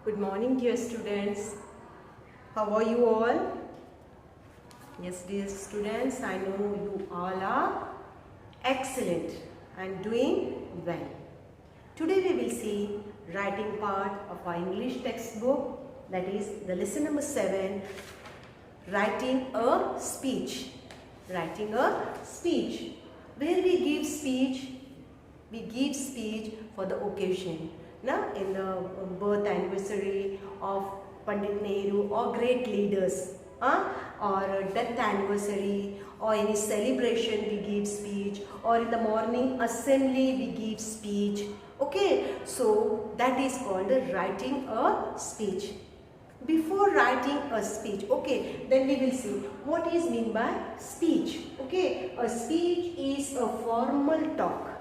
Good morning, dear students. How are you all? Yes, dear students, I know you all are excellent and doing well. Today we will see writing part of our English textbook, that is the lesson number 7, writing a speech. Writing a speech. Where we give speech for the occasion. Now, in the birth anniversary of Pandit Nehru or great leaders, or death anniversary or any celebration we give speech, or in the morning assembly we give speech. Okay, so that is called writing a speech. Before writing a speech, okay, then we will see what is mean by speech. Okay, a speech is a formal talk.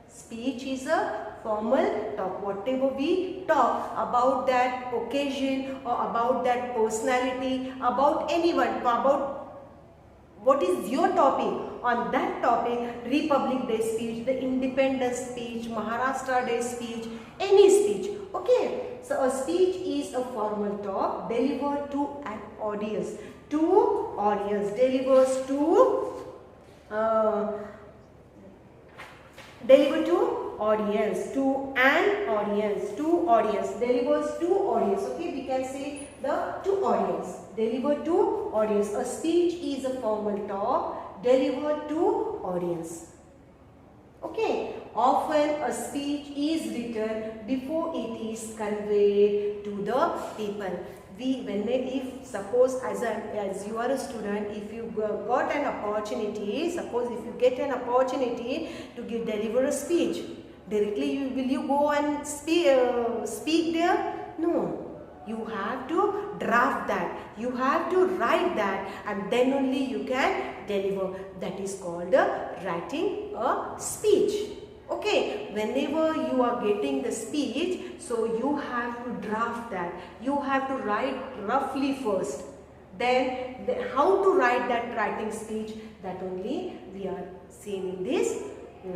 Speech is a formal talk. Whatever we talk about that occasion or about that personality, about anyone, about what is your topic, on that topic, Republic Day speech, the Independence speech, Maharashtra Day speech, any speech. Okay, so a speech is a formal talk delivered to an audience. Delivers to deliver to audience, to an audience, to audience, delivers to audience. Okay, we can say the to audience, deliver to audience. A speech is a formal talk delivered to audience. Okay, often a speech is written before it is conveyed to the people. If suppose as you are a student, if you got an opportunity, suppose if you get an opportunity to deliver a speech, directly will you go and speak there? No, you have to draft that, you have to write that, and then only you can deliver. That is called writing a speech. Okay, whenever you are getting the speech, so you have to draft that. You have to write roughly first. Then how to write that writing speech, that only we are seeing in this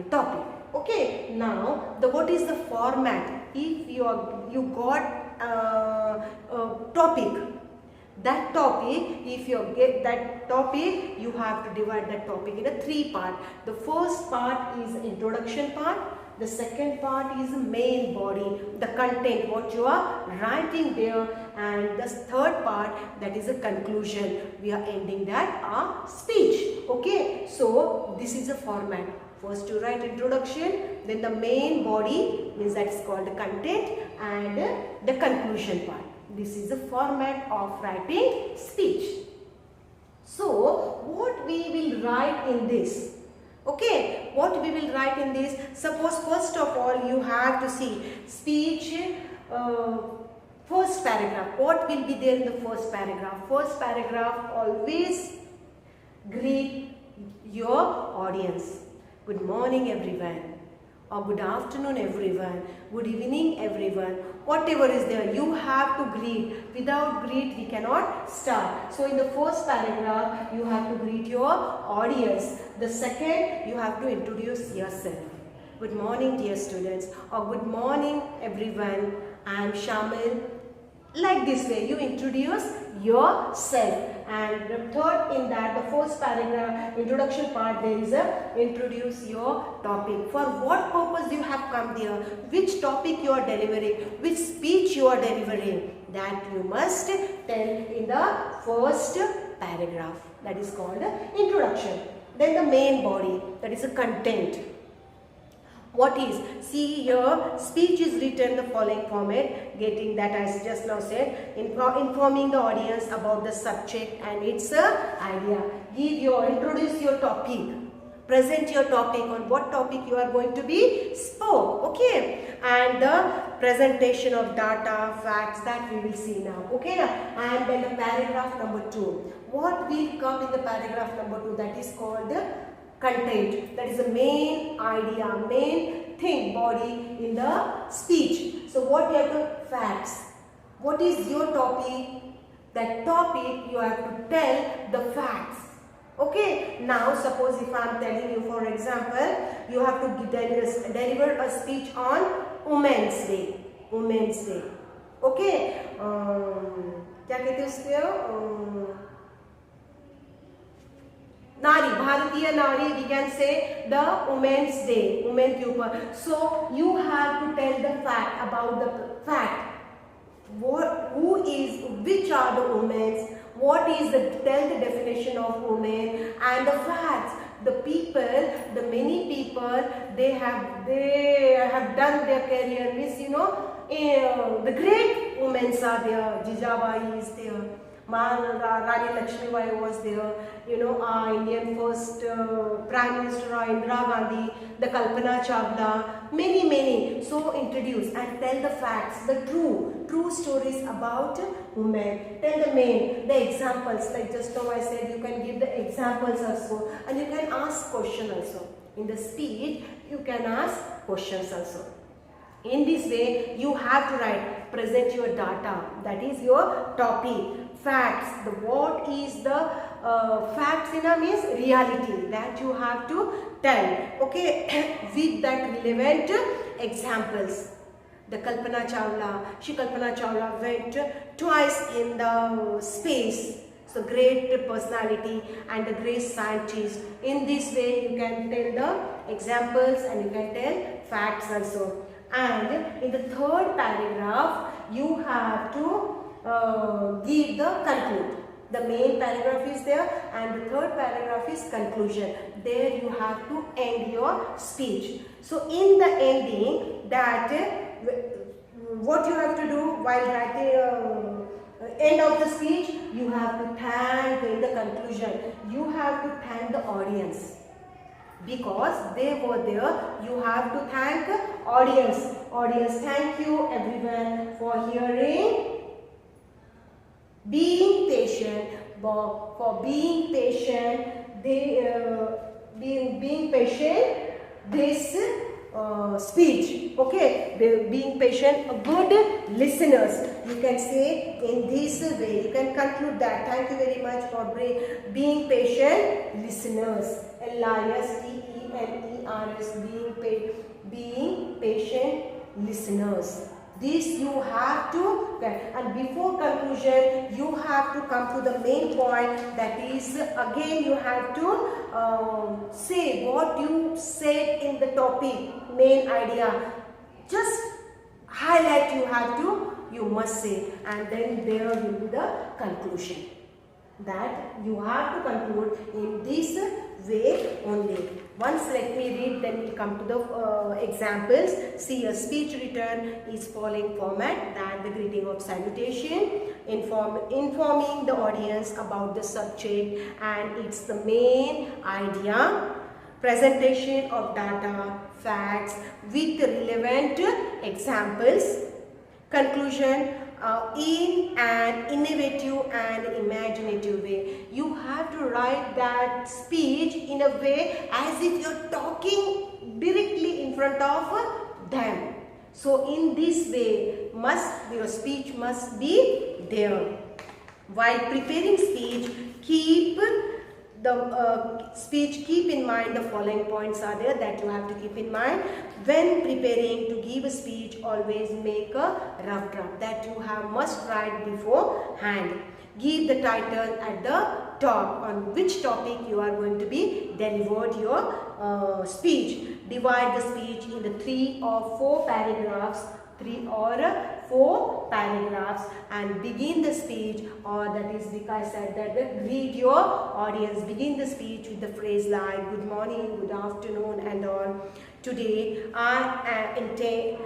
topic. Okay, now what is the format? If you got a topic, that topic, if you get that topic, you have to divide that topic in a 3 part. The first part is introduction part, the second part is the main body, the content, what you are writing there, and the third part, that is a conclusion. We are ending that our speech. Okay, so this is a format. First you write introduction, then the main body, means that is called the content, and the conclusion part. This is the format of writing speech. So, what we will write in this? Okay, what we will write in this? Suppose first of all you have to see speech, first paragraph. What will be there in the first paragraph? First paragraph, always greet your audience. Good morning everyone, or good afternoon everyone, good evening everyone, whatever is there, you have to greet. Without greet we cannot start. So in the first paragraph you have to greet your audience. The second, you have to introduce yourself. Good morning dear students, or good morning everyone, I am Shamil. Like this way you introduce yourself. And the third, in that the first paragraph introduction part, there is a introduce your topic. For what purpose you have come there, which topic you are delivering, which speech you are delivering, that you must tell in the first paragraph. That is called introduction. Then the main body, that is the content. What is? See here, speech is written the following format, getting that as just now said, informing the audience about the subject and its idea. Introduce your topic, present your topic, on what topic you are going to be spoke. Okay, and the presentation of data, facts, that we will see now. Okay, and then the paragraph number 2. What will come in the paragraph number 2? That is called the content. That is the main idea, main thing, body in the speech. So what you have to facts. What is your topic? That topic you have to tell the facts. Okay. Now suppose if I am telling you, for example, you have to deliver a speech on Women's Day. Women's Day. Okay, क्या कहते हैं उसको, नारी, भारतीय नारी, we can say the women's day, women के ऊपर. So you have to tell the fact about the fact. Who is, which are the women, what is the, tell the definition of women and the facts. The people, the many people, they have done their career, means the great women are there. Jijabai is there, Rani Lakshmibai was there, our Indian first Prime Minister Indira Gandhi, the Kalpana Chawla, many. So introduce and tell the facts, the true stories about women. Tell the main, the examples, like just now I said, you can give the examples also, and you can ask question also. In the speech, you can ask questions also. In this way, you have to write, present your data, that is your topic. Facts, what is the facts in a means reality that you have to tell, okay, with that relevant examples. The Kalpana Chawla went twice in the space. So great personality and a great scientist. In this way, you can tell the examples and you can tell facts also. And in the third paragraph, you have to give the conclude. The main paragraph is there and the third paragraph is conclusion. There you have to end your speech. So in the ending, that what you have to do while writing end of the speech, you have to thank, in the conclusion, you have to thank the audience. Because they were there, you have to thank audience. Audience, thank you everyone for hearing. Being patient, for being patient, being patient, this speech, okay, being patient, good listeners. You can say in this way, you can conclude that. Thank you very much for being patient listeners. Listeners, being patient listeners. This you have to, and before conclusion, you have to come to the main point. That is, again, you have to say what you said in the topic, main idea. Just highlight, you must say, and then there will be the conclusion. That you have to conclude in this way only. Once let me read, then we come to the examples. See, a speech written is following format, that the greeting of salutation, informing the audience about the subject and it's the main idea, presentation of data, facts with relevant examples, conclusion in an innovative and imaginative way. You have to write that speech in a way as if you're talking directly in front of them. So in this way, your speech must be there. While preparing speech, keep in mind the following points are there that you have to keep in mind. When preparing to give a speech, always make a rough draft that you must write beforehand. Give the title at the top on which topic you are going to be delivered your speech. Divide the speech in the 3 or 4 paragraphs. 3 or 4 paragraphs and begin the speech, or that is because I said that greet your audience. Begin the speech with the phrase like good morning, good afternoon and all. Today I intend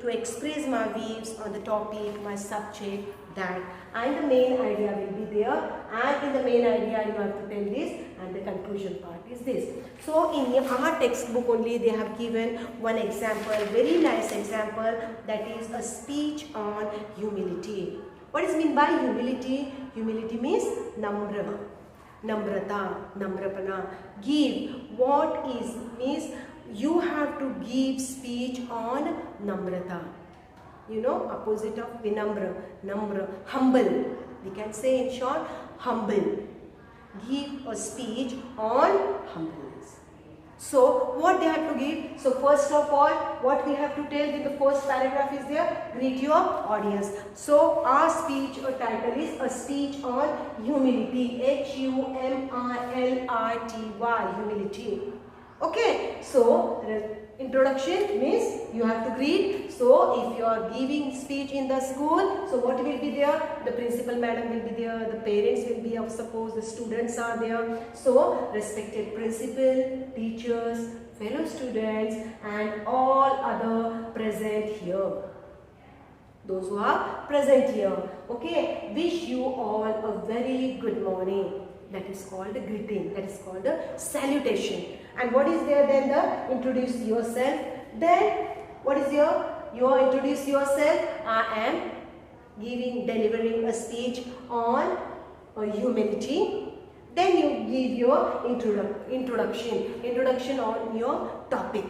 to express my views on the topic, my subject, that, and the main idea will be there, and in the main idea you have to tell this, and the conclusion part is this. So in our textbook only they have given one example, very nice example, that is a speech on humility. What is meant by humility? Humility means namra, namrata, namrapana. Give, what is, means you have to give speech on namrata. Opposite of vinamra, namra, humble. We can say in short, humble. Give a speech on humbleness. So what they have to give? So first of all, what we have to tell in the first paragraph is there, greet your audience. So our speech or title is a speech on humility, HUMILITY, humility. Okay, so introduction means you have to greet. So if you are giving speech in the school, so what will be there? The principal madam will be there, the parents will be of suppose, the students are there. So respected principal, teachers, fellow students and all other present here. Those who are present here. Okay, wish you all a very good morning. That is called a greeting. That is called a salutation. And what is there then? The introduce yourself. Then what is your introduce yourself? I am delivering a speech on humility. Then you give your introduction on your topic.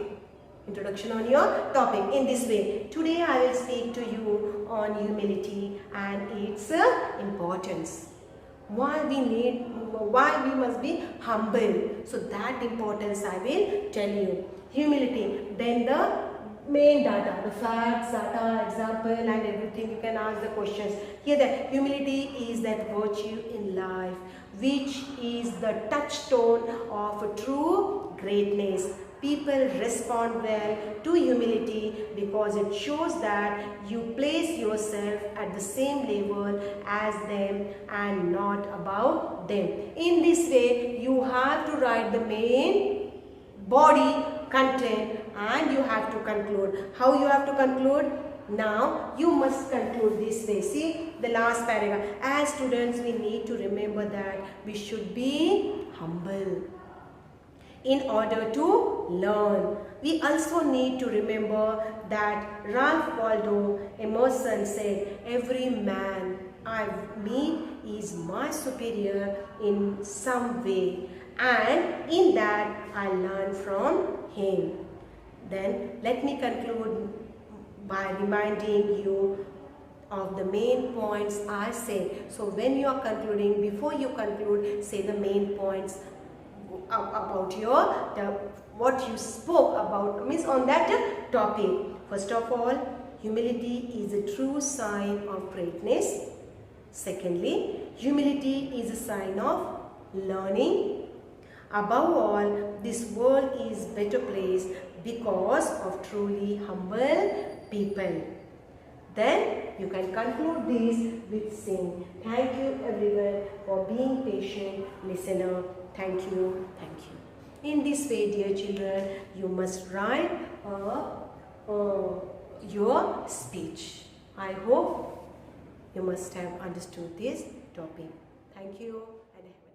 Introduction on your topic in this way. Today I will speak to you on humility and its importance. Why we must be humble. So that importance I will tell you. Humility. Then the main data, the facts, data, example and everything. You can ask the questions. Here that humility is that virtue in life which is the touchstone of a true greatness. People respond well to humility because it shows that you place yourself at the same level as them and not above them. In this way, you have to write the main body content and you have to conclude. How you have to conclude? Now, you must conclude this way. See the last paragraph. As students, we need to remember that we should be humble in order to learn. We also need to remember that Ralph Waldo Emerson said, every man I meet is my superior in some way, and in that I learn from him. Then let me conclude by reminding you of the main points I say. So when you are concluding, before you conclude, say the main points about what you spoke about, means on that topic. First of all, humility is a true sign of greatness. Secondly, humility is a sign of learning. Above all, this world is better place because of truly humble people. Then you can conclude this with saying, thank you everyone for being patient listener. Thank you. Thank you. In this way, dear children, you must write your speech. I hope you must have understood this topic. Thank you and have a